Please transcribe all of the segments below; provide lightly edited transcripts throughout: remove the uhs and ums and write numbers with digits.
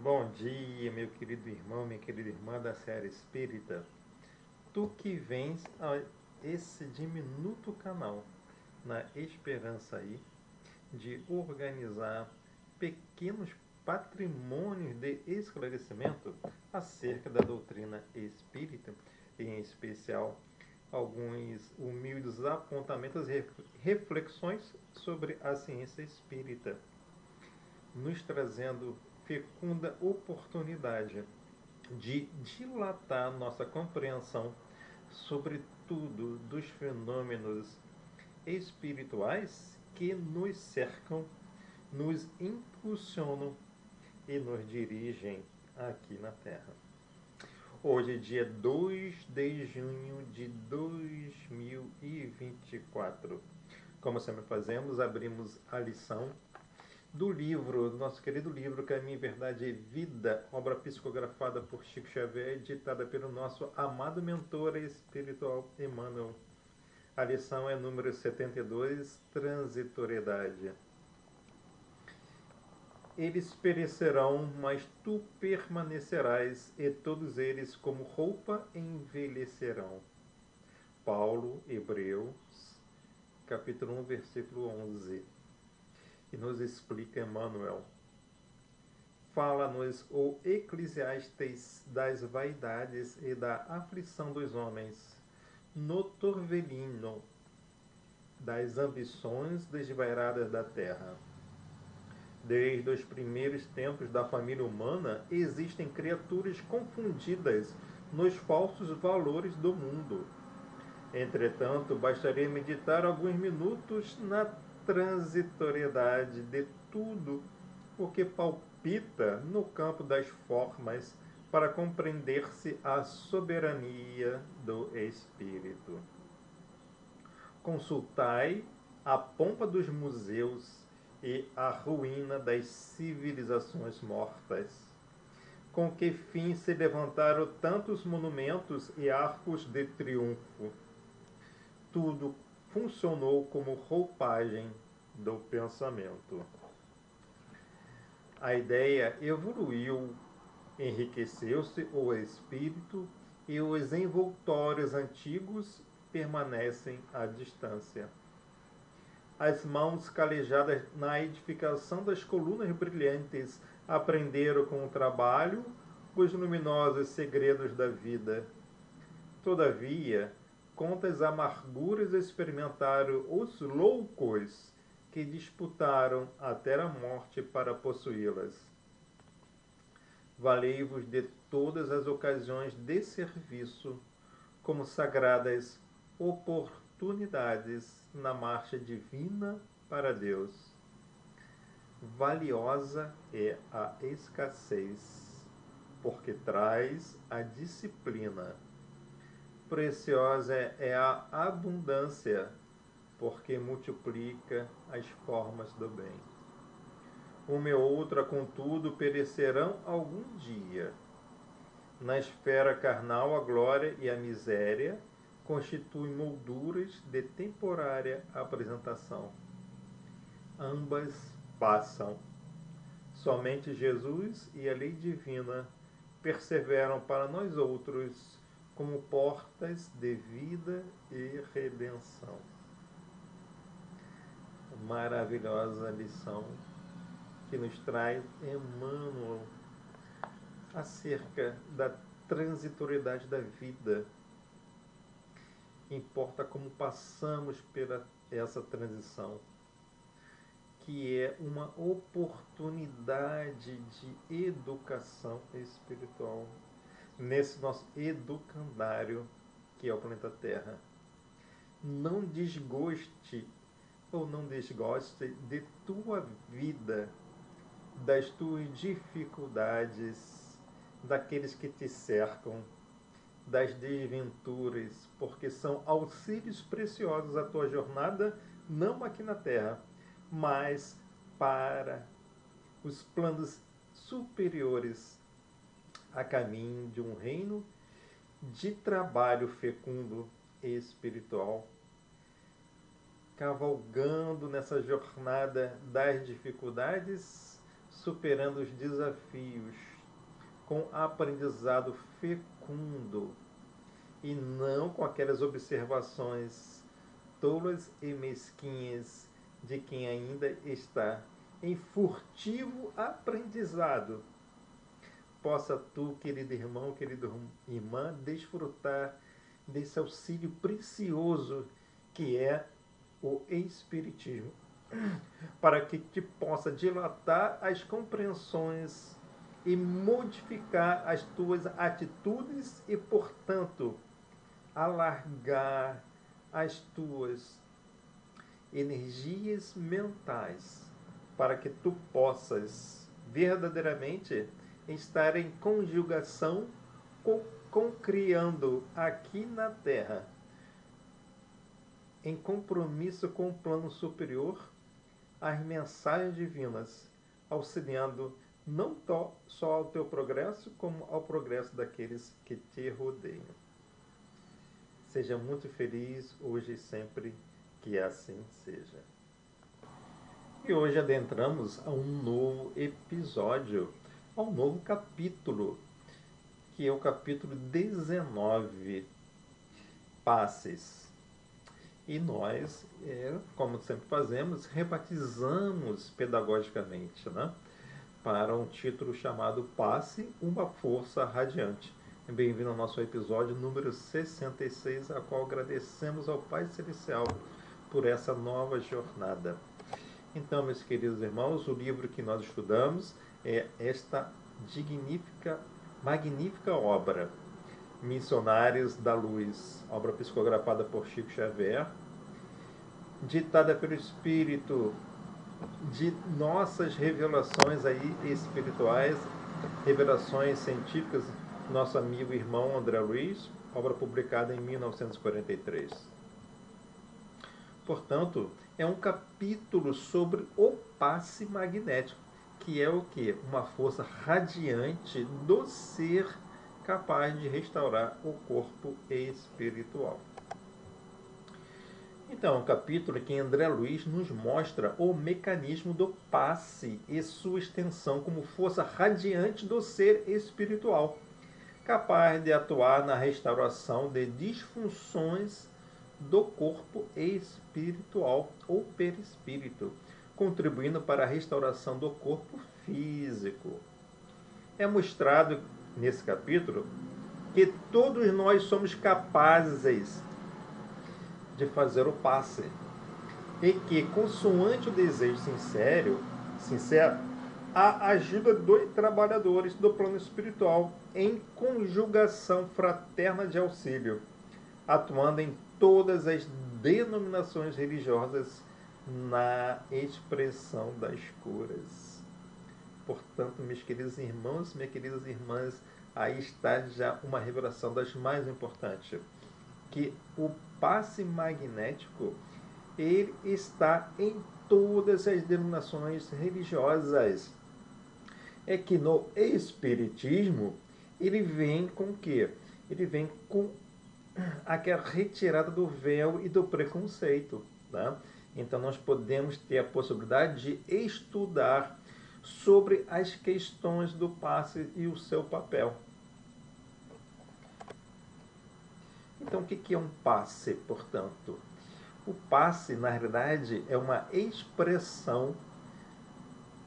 Bom dia, meu querido irmão, minha querida irmã da série Espírita. Tu que vens a esse diminuto canal, na esperança aí de organizar pequenos patrimônios de esclarecimento acerca da doutrina espírita, em especial alguns humildes apontamentos e reflexões sobre a ciência espírita, nos trazendo fecunda oportunidade de dilatar nossa compreensão, sobretudo dos fenômenos espirituais que nos cercam, nos impulsionam e nos dirigem aqui na Terra. Hoje é dia 2 de junho de 2024. Como sempre fazemos, abrimos a lição do livro, do nosso querido livro Caminho, Verdade e Vida, obra psicografada por Chico Xavier, editada pelo nosso amado mentor espiritual Emmanuel. A lição é número 72, Transitoriedade. Eles perecerão, mas tu permanecerás, e todos eles como roupa envelhecerão. Paulo, Hebreus, capítulo 1, versículo 11. E nos explica Emmanuel. Fala-nos o Eclesiastes das vaidades e da aflição dos homens, no torvelino das ambições desvairadas da terra. Desde os primeiros tempos da família humana, existem criaturas confundidas nos falsos valores do mundo. Entretanto, bastaria meditar alguns minutos na transitoriedade de tudo o que palpita no campo das formas para compreender-se a soberania do Espírito. Consultai a pompa dos museus e a ruína das civilizações mortas. Com que fim se levantaram tantos monumentos e arcos de triunfo? Tudo funcionou como roupagem do pensamento. A ideia evoluiu, enriqueceu-se o espírito e os envoltórios antigos permanecem à distância. As mãos calejadas na edificação das colunas brilhantes aprenderam com o trabalho os luminosos segredos da vida. Todavia, quantas amarguras experimentaram os loucos que disputaram até a morte para possuí-las. Valei-vos de todas as ocasiões de serviço como sagradas oportunidades na marcha divina para Deus. Valiosa é a escassez, porque traz a disciplina. Preciosa é a abundância, porque multiplica as formas do bem. Uma e outra, contudo, perecerão algum dia. Na esfera carnal, a glória e a miséria constituem molduras de temporária apresentação. Ambas passam. Somente Jesus e a lei divina perseveram para nós outros como portas de vida e redenção. Maravilhosa lição que nos traz Emmanuel acerca da transitoriedade da vida. Importa como passamos pela essa transição, que é uma oportunidade de educação espiritual nesse nosso educandário que é o planeta Terra. Não desgoste ou não desgoste de tua vida, das tuas dificuldades, daqueles que te cercam, das desventuras, porque são auxílios preciosos à tua jornada, não aqui na Terra, mas para os planos superiores, a caminho de um reino de trabalho fecundo e espiritual, cavalgando nessa jornada das dificuldades, superando os desafios com aprendizado fecundo e não com aquelas observações tolas e mesquinhas de quem ainda está em furtivo aprendizado. Possa tu, querido irmão, querida irmã, desfrutar desse auxílio precioso que é o Espiritismo, para que te possa dilatar as compreensões e modificar as tuas atitudes e, portanto, alargar as tuas energias mentais, para que tu possas verdadeiramente estar em conjugação com criando aqui na Terra, em compromisso com o plano superior, as mensagens divinas, auxiliando não só ao teu progresso, como ao progresso daqueles que te rodeiam. Seja muito feliz hoje e sempre, que assim seja. E hoje adentramos a um novo episódio, a um novo capítulo, que é o capítulo 19, Passes. E nós, como sempre fazemos, rebatizamos pedagogicamente, né? Para um título chamado Passe, uma Força Radiante. Bem-vindo ao nosso episódio número 66, a qual agradecemos ao Pai Celestial por essa nova jornada. Então, meus queridos irmãos, o livro que nós estudamos é esta magnífica obra, Missionários da Luz, obra psicografada por Chico Xavier, ditada pelo Espírito de nossas revelações aí espirituais, revelações científicas, nosso amigo e irmão André Luiz, obra publicada em 1943. Portanto, é um capítulo sobre o passe magnético, que é o quê? Uma força radiante do ser capaz de restaurar o corpo espiritual. Então, é um capítulo que André Luiz nos mostra o mecanismo do passe e sua extensão como força radiante do ser espiritual, capaz de atuar na restauração de disfunções do corpo espiritual ou perispírito, contribuindo para a restauração do corpo físico. É mostrado nesse capítulo que todos nós somos capazes de fazer o passe e que, consoante o desejo sincero, a ajuda dos trabalhadores do plano espiritual em conjugação fraterna de auxílio, atuando em todas as denominações religiosas na expressão das curas. Portanto, meus queridos irmãos, minhas queridas irmãs, aí está já uma revelação das mais importantes, que o passe magnético ele está em todas as denominações religiosas. É que no Espiritismo ele vem com o quê? Ele vem com aquela retirada do véu e do preconceito. Tá? Então nós podemos ter a possibilidade de estudar sobre as questões do passe e o seu papel. Então, o que é um passe, portanto? O passe, na realidade, é uma expressão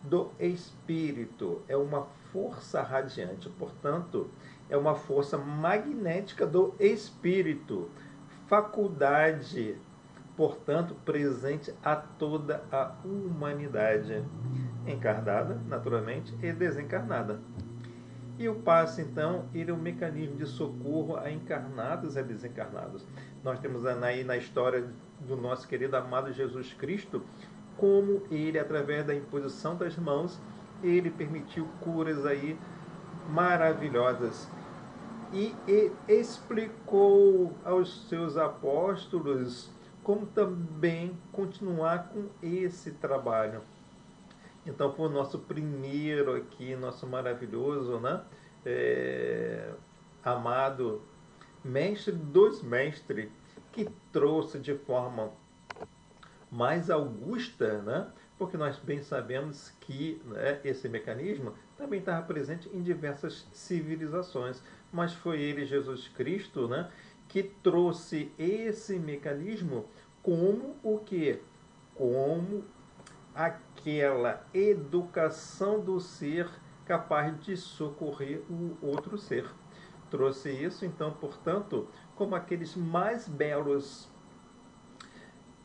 do espírito, é uma força radiante, portanto, é uma força magnética do espírito, faculdade, portanto, presente a toda a humanidade, encarnada, naturalmente, e desencarnada. E o passe, então, ele é um mecanismo de socorro a encarnados e a desencarnados. Nós temos aí na história do nosso querido amado Jesus Cristo, como ele, através da imposição das mãos, ele permitiu curas aí maravilhosas. E explicou aos seus apóstolos como também continuar com esse trabalho. Então foi o nosso primeiro aqui, nosso maravilhoso, né? Amado mestre dos mestres, que trouxe de forma mais augusta, né? Porque nós bem sabemos que, né, esse mecanismo também estava presente em diversas civilizações, mas foi ele, Jesus Cristo, né, que trouxe esse mecanismo como o quê? Como aquela educação do ser capaz de socorrer o outro ser. Trouxe isso, então, portanto, como aqueles mais belos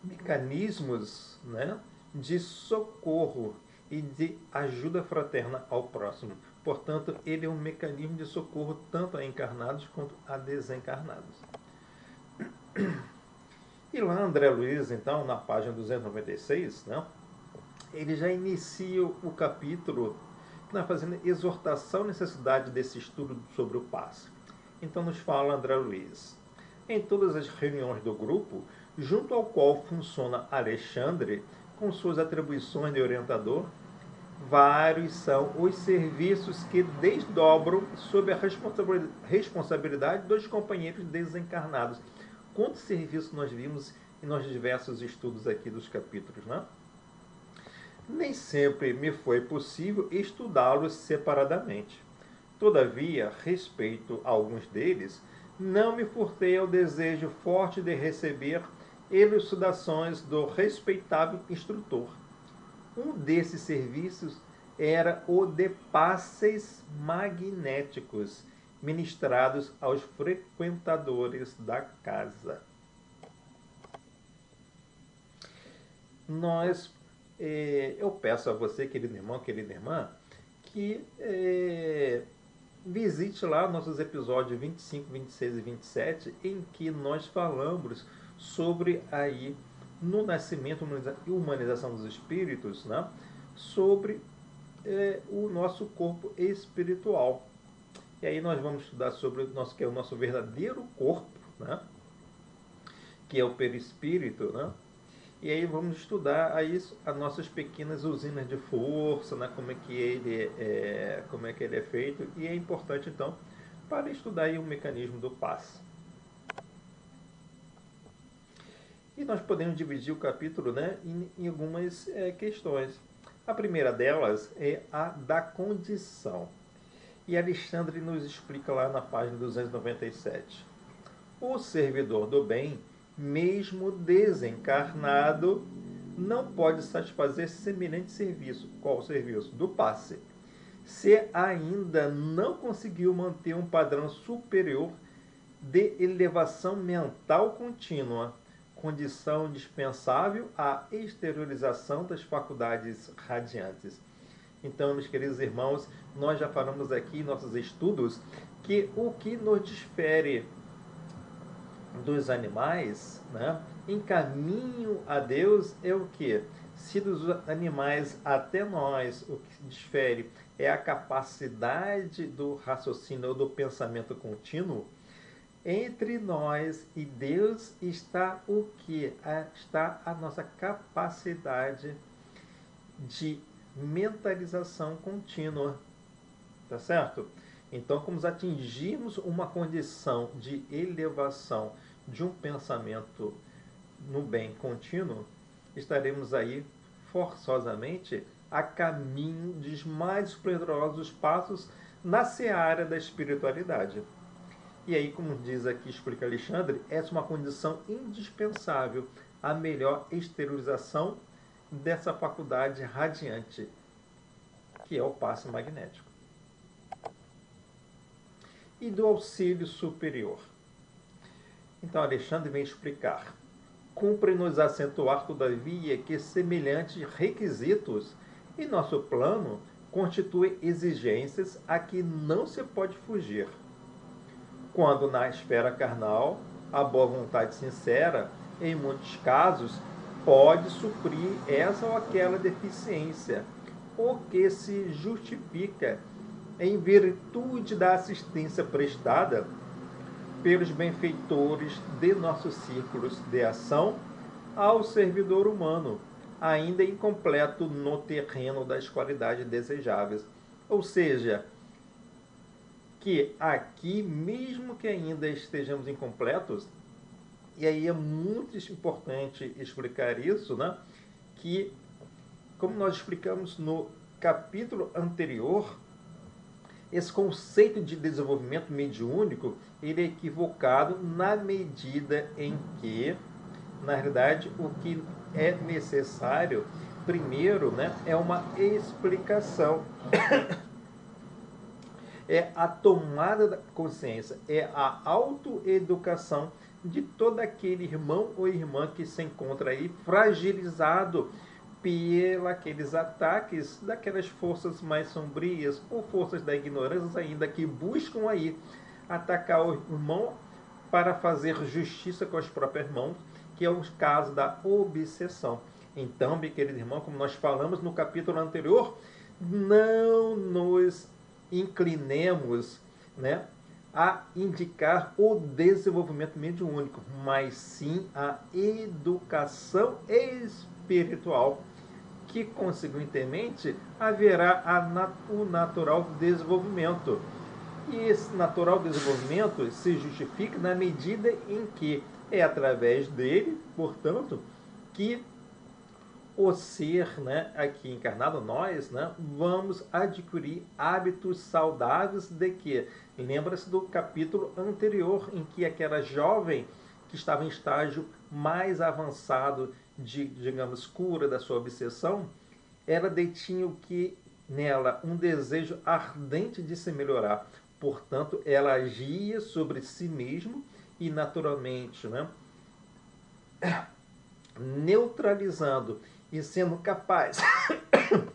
mecanismos, né, de socorro e de ajuda fraterna ao próximo. Portanto, ele é um mecanismo de socorro tanto a encarnados quanto a desencarnados. E lá André Luiz, então, na página 296, né, ele já inicia o capítulo fazendo exortação à necessidade desse estudo sobre o passe. Então nos fala André Luiz. Em todas as reuniões do grupo, junto ao qual funciona Alexandre, com suas atribuições de orientador, vários são os serviços que desdobram sob a responsabilidade dos companheiros desencarnados. Quantos serviços nós vimos nos diversos estudos aqui dos capítulos, né? Nem sempre me foi possível estudá-los separadamente. Todavia, respeito a alguns deles, não me furtei ao desejo forte de receber elucidações do respeitável instrutor. Um desses serviços era o de passes magnéticos, ministrados aos frequentadores da casa. Eu peço a você, querido irmão, querida irmã, que visite lá nossos episódios 25, 26 e 27, em que nós falamos sobre aí no nascimento e humanização dos espíritos, né, sobre o nosso corpo espiritual. E aí nós vamos estudar sobre o nosso, que é o nosso verdadeiro corpo, né, que é o perispírito, né? E aí vamos estudar aí as nossas pequenas usinas de força, né? Como é que ele é feito. E é importante, então, para estudar aí o mecanismo do passe. E nós podemos dividir o capítulo, né, em algumas questões. A primeira delas é a da condição. E Alexandre nos explica lá na página 297. O servidor do bem, mesmo desencarnado, não pode satisfazer semelhante serviço. Qual o serviço? Do passe. Se ainda não conseguiu manter um padrão superior de elevação mental contínua, condição indispensável à exteriorização das faculdades radiantes. Então, meus queridos irmãos, nós já falamos aqui em nossos estudos que o que nos difere dos animais, né, em caminho a Deus é o que? Se dos animais até nós, o que difere é a capacidade do raciocínio ou do pensamento contínuo, entre nós e Deus está o que? Está a nossa capacidade de mentalização contínua. Tá certo? Então, como atingirmos uma condição de elevação de um pensamento no bem contínuo, estaremos aí forçosamente a caminho dos mais esplendorosos passos na seara da espiritualidade. E aí, como diz aqui, explica Alexandre, essa é uma condição indispensável à melhor exteriorização dessa faculdade radiante, que é o passe magnético. E do auxílio superior. Então, Alexandre vem explicar. Cumpre-nos acentuar, todavia, que semelhantes requisitos em nosso plano constituem exigências a que não se pode fugir. Quando na esfera carnal, a boa vontade sincera, em muitos casos, pode suprir essa ou aquela deficiência, o que se justifica em virtude da assistência prestada pelos benfeitores de nossos círculos de ação ao servidor humano, ainda incompleto no terreno das qualidades desejáveis. Ou seja, que aqui, mesmo que ainda estejamos incompletos, e aí é muito importante explicar isso, né? Que, como nós explicamos no capítulo anterior, esse conceito de desenvolvimento mediúnico, ele é equivocado na medida em que, na realidade, o que é necessário, primeiro, né, é uma explicação. É a tomada da consciência, é a autoeducação de todo aquele irmão ou irmã que se encontra aí fragilizado pelos ataques daquelas forças mais sombrias ou forças da ignorância ainda que buscam aí atacar o irmão para fazer justiça com as próprias mãos, que é o caso da obsessão. Então, meu querido irmão, como nós falamos no capítulo anterior, não nos inclinemos, né, a indicar o desenvolvimento mediúnico, mas sim a educação espiritual, que consequentemente haverá o natural desenvolvimento. E esse natural desenvolvimento se justifica na medida em que é através dele, portanto, que o ser, né, aqui encarnado, nós, né, vamos adquirir hábitos saudáveis de que? Lembra-se do capítulo anterior, em que aquela jovem que estava em estágio mais avançado de, digamos, cura da sua obsessão, ela detinha o que nela? Um desejo ardente de se melhorar. Portanto, ela agia sobre si mesma e naturalmente, né, neutralizando e sendo capaz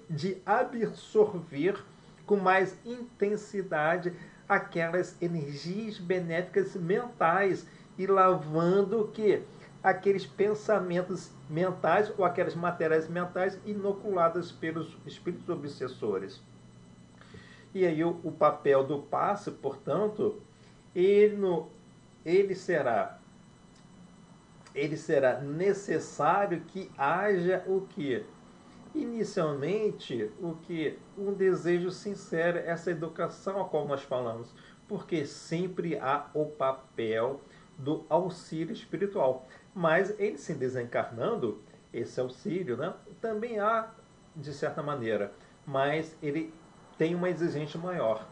de absorver com mais intensidade aquelas energias benéficas mentais e lavando o que? Aqueles pensamentos mentais ou aquelas matérias mentais inoculadas pelos espíritos obsessores. E aí o papel do passe, portanto, ele será necessário que haja o que? Inicialmente, o que? Um desejo sincero, essa educação a qual nós falamos, porque sempre há o papel do auxílio espiritual. Mas ele se desencarnando, esse auxílio, né, também há, de certa maneira, mas ele tem uma exigência maior.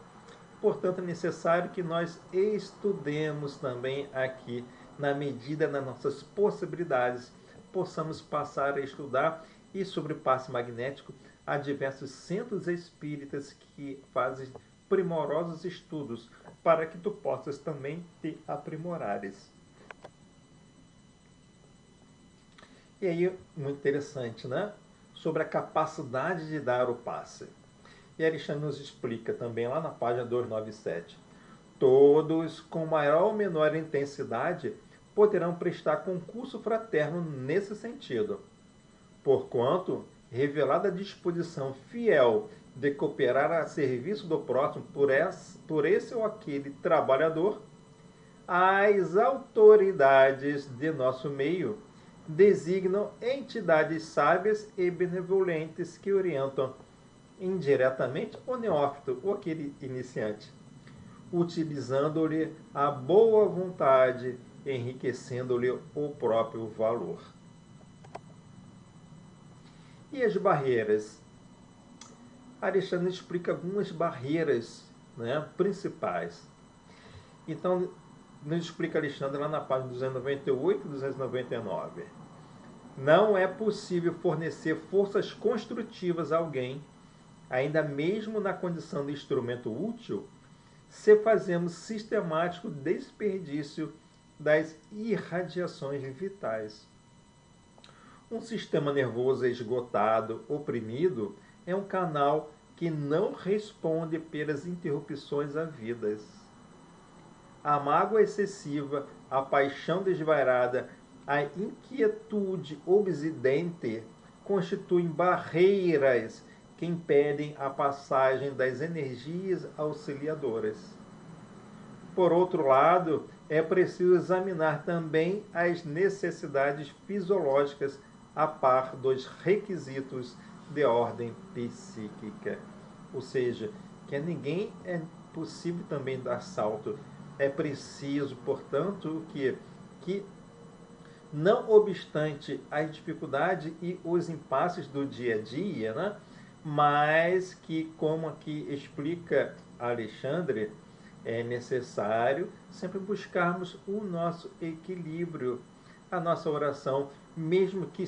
Portanto, é necessário que nós estudemos também aqui, na medida das nossas possibilidades, possamos passar a estudar e sobre passe magnético há diversos centros espíritas que fazem primorosos estudos para que tu possas também te aprimorares. E aí, muito interessante, né? Sobre a capacidade de dar o passe. E Alexandre nos explica também lá na página 297. Todos, com maior ou menor intensidade, poderão prestar concurso fraterno nesse sentido. Porquanto, revelada a disposição fiel de cooperar a serviço do próximo por esse ou aquele trabalhador, as autoridades de nosso meio designam entidades sábias e benevolentes que orientam indiretamente o neófito ou aquele iniciante, utilizando-lhe a boa vontade, enriquecendo-lhe o próprio valor. E as barreiras? Alexandre explica algumas barreiras, né, principais. Então, nos explica Alexandre lá na página 298 e 299. Não é possível fornecer forças construtivas a alguém, ainda mesmo na condição de instrumento útil, se fazemos sistemático desperdício das irradiações vitais. Um sistema nervoso esgotado, oprimido, é um canal que não responde pelas interrupções havidas. A mágoa excessiva, a paixão desvairada, a inquietude obsidente constituem barreiras que impedem a passagem das energias auxiliadoras. Por outro lado, é preciso examinar também as necessidades fisiológicas a par dos requisitos de ordem psíquica. Ou seja, que a ninguém é possível também dar salto. É preciso, portanto, que não obstante as dificuldades e os impasses do dia a dia, né, mas que, como aqui explica Alexandre, é necessário sempre buscarmos o nosso equilíbrio, a nossa oração, mesmo que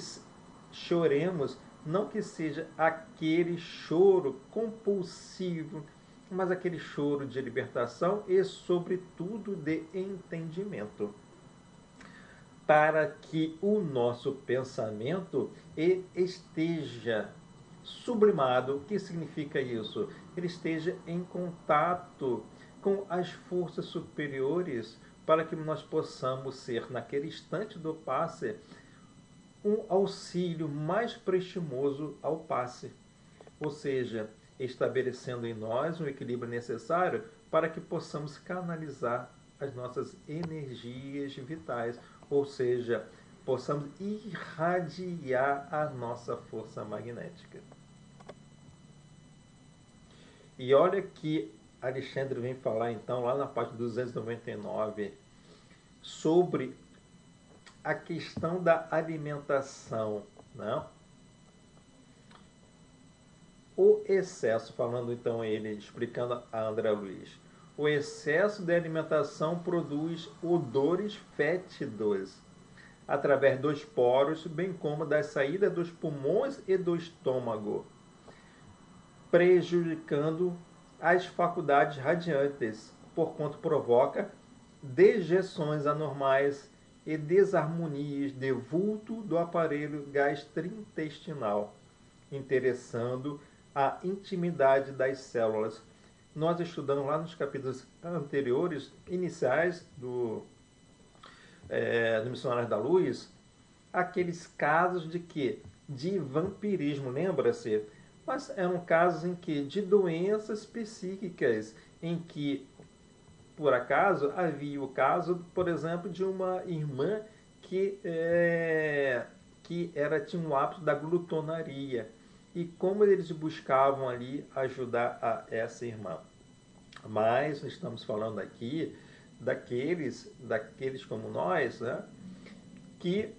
choremos, não que seja aquele choro compulsivo, mas aquele choro de libertação e, sobretudo, de entendimento, para que o nosso pensamento esteja sublimado. O que significa isso? Ele esteja em contato com as forças superiores, para que nós possamos ser, naquele instante do passe, um auxílio mais prestimoso ao passe. Ou seja, estabelecendo em nós um equilíbrio necessário para que possamos canalizar as nossas energias vitais, ou seja, possamos irradiar a nossa força magnética. E olha que Alexandre vem falar então lá na página 299 sobre a questão da alimentação, né? O excesso, falando então ele, explicando a André Luiz, o excesso de alimentação produz odores fétidos através dos poros, bem como da saída dos pulmões e do estômago, prejudicando as faculdades radiantes, porquanto provoca dejeções anormais e desarmonias de vulto do aparelho gastrointestinal, interessando a intimidade das células. Nós estudamos lá nos capítulos anteriores, iniciais do Missionários da Luz, aqueles casos de que? De vampirismo, lembra-se? Mas eram casos em que de doenças psíquicas, em que, por acaso, havia o caso, por exemplo, de uma irmã que tinha um hábito da glutonaria. E como eles buscavam ali ajudar essa irmã. Mas estamos falando aqui daqueles como nós, né, que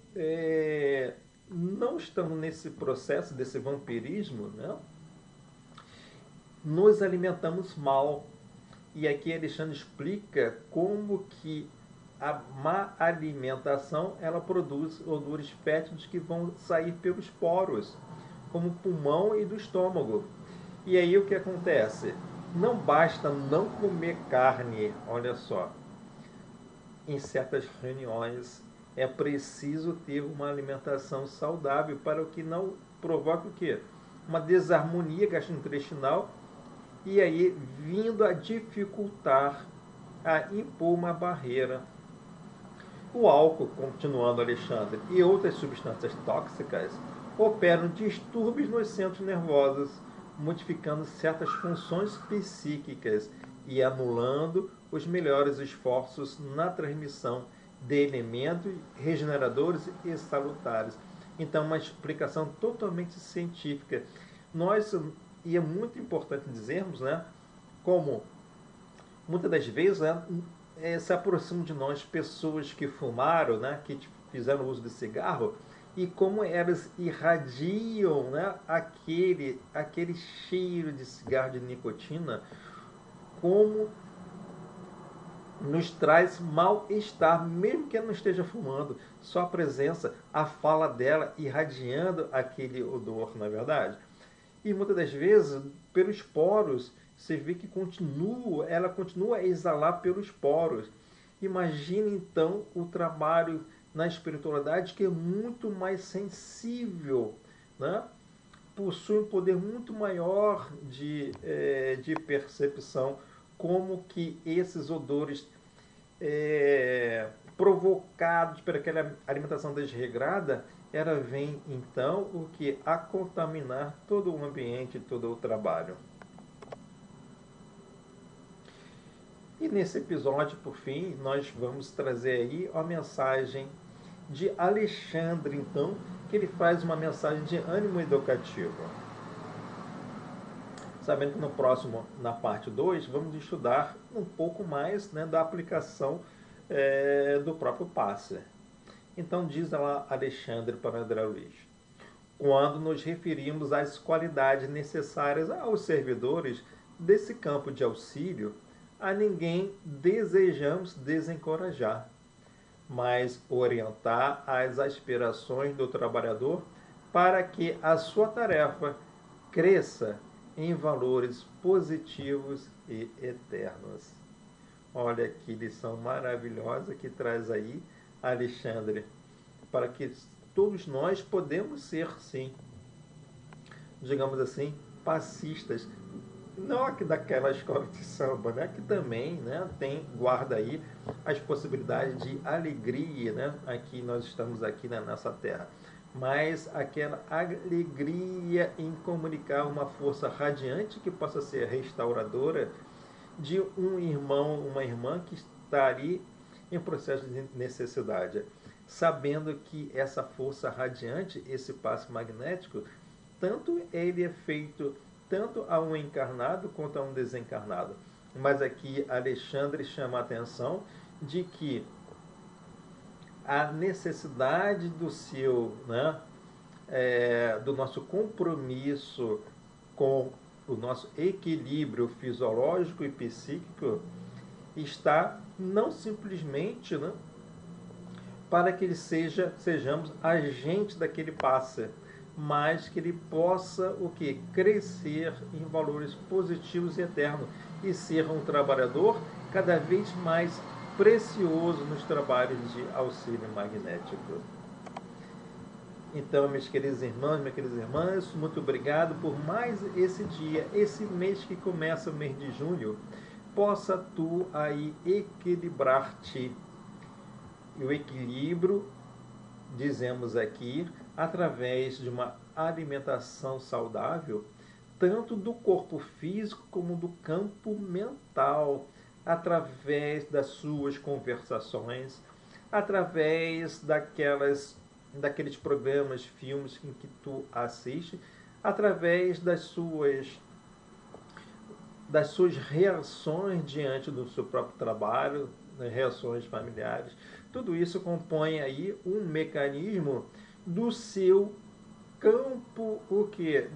não estamos nesse processo desse vampirismo, né, nos alimentamos mal. E aqui Alexandre explica como que a má alimentação ela produz odores fétidos que vão sair pelos poros, como o pulmão e do estômago. E aí o que acontece? Não basta não comer carne, olha só. Em certas reuniões é preciso ter uma alimentação saudável para que não provoque o quê? Uma desarmonia gastrointestinal e aí vindo a dificultar, a impor uma barreira. O álcool, continuando Alexandre, e outras substâncias tóxicas operam distúrbios nos centros nervosos, modificando certas funções psíquicas e anulando os melhores esforços na transmissão de elementos regeneradores e salutares. Então, uma explicação totalmente científica. E é muito importante dizermos, né, como muitas das vezes se aproximam de nós pessoas que fumaram, né, que fizeram uso de cigarro, e como elas irradiam, né, aquele cheiro de cigarro de nicotina, como nos traz mal-estar, mesmo que ela não esteja fumando, só a presença, a fala dela irradiando aquele odor, na verdade. E muitas das vezes, pelos poros, você vê que ela continua a exalar pelos poros. Imagine então o trabalho na espiritualidade, que é muito mais sensível, né? Possui um poder muito maior de percepção, como que esses odores provocados por aquela alimentação desregrada, ela vem então o que? A contaminar todo o ambiente, todo o trabalho. E nesse episódio, por fim, nós vamos trazer aí a mensagem de Alexandre, então, que ele faz uma mensagem de ânimo educativo. Sabendo que no próximo, na parte 2, vamos estudar um pouco mais, né, da aplicação do próprio passe. Então diz lá Alexandre para André Luiz: quando nos referimos às qualidades necessárias aos servidores, desse campo de auxílio, a ninguém desejamos desencorajar, mas orientar as aspirações do trabalhador para que a sua tarefa cresça em valores positivos e eternos. Olha que lição maravilhosa que traz aí Alexandre, para que todos nós podemos ser, sim, digamos assim, passistas. Não aqui daquela escola de samba, né? Que também, né, guarda aí as possibilidades de alegria, né? Aqui nós estamos aqui na nossa terra. Mas aquela alegria em comunicar uma força radiante que possa ser restauradora de um irmão, uma irmã que está ali em processo de necessidade, sabendo que essa força radiante, esse passe magnético, tanto ele é feito tanto a um encarnado quanto a um desencarnado. Mas aqui Alexandre chama a atenção de que a necessidade do seu, né, do nosso compromisso com o nosso equilíbrio fisiológico e psíquico está não simplesmente, né, para que ele sejamos agentes daquele passe, mas que ele possa o que? Crescer em valores positivos e eternos e ser um trabalhador cada vez mais precioso nos trabalhos de auxílio magnético. Então, meus queridos irmãos, minhas queridas irmãs, muito obrigado por mais esse dia, esse mês que começa o mês de junho, possa tu aí equilibrar-te. E o equilíbrio, dizemos aqui, através de uma alimentação saudável, tanto do corpo físico como do campo mental, através das suas conversações, através daqueles programas, filmes em que tu assiste, através das suas reações diante do seu próprio trabalho, das reações familiares. Tudo isso compõe aí um mecanismo do seu campo,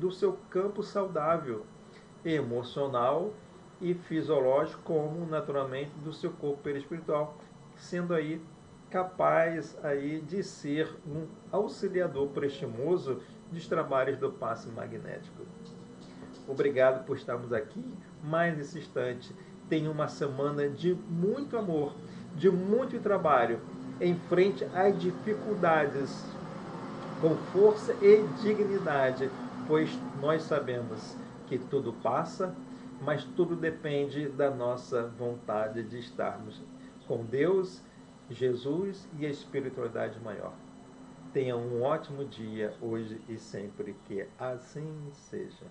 do seu campo saudável, emocional e fisiológico, como naturalmente do seu corpo perispiritual, sendo aí capaz aí de ser um auxiliador prestimoso dos trabalhos do passe magnético. Obrigado por estarmos aqui mais nesse instante. Tenha uma semana de muito amor, de muito trabalho, em frente às dificuldades, com força e dignidade, pois nós sabemos que tudo passa, mas tudo depende da nossa vontade de estarmos com Deus, Jesus e a espiritualidade maior. Tenha um ótimo dia hoje e sempre, que assim seja.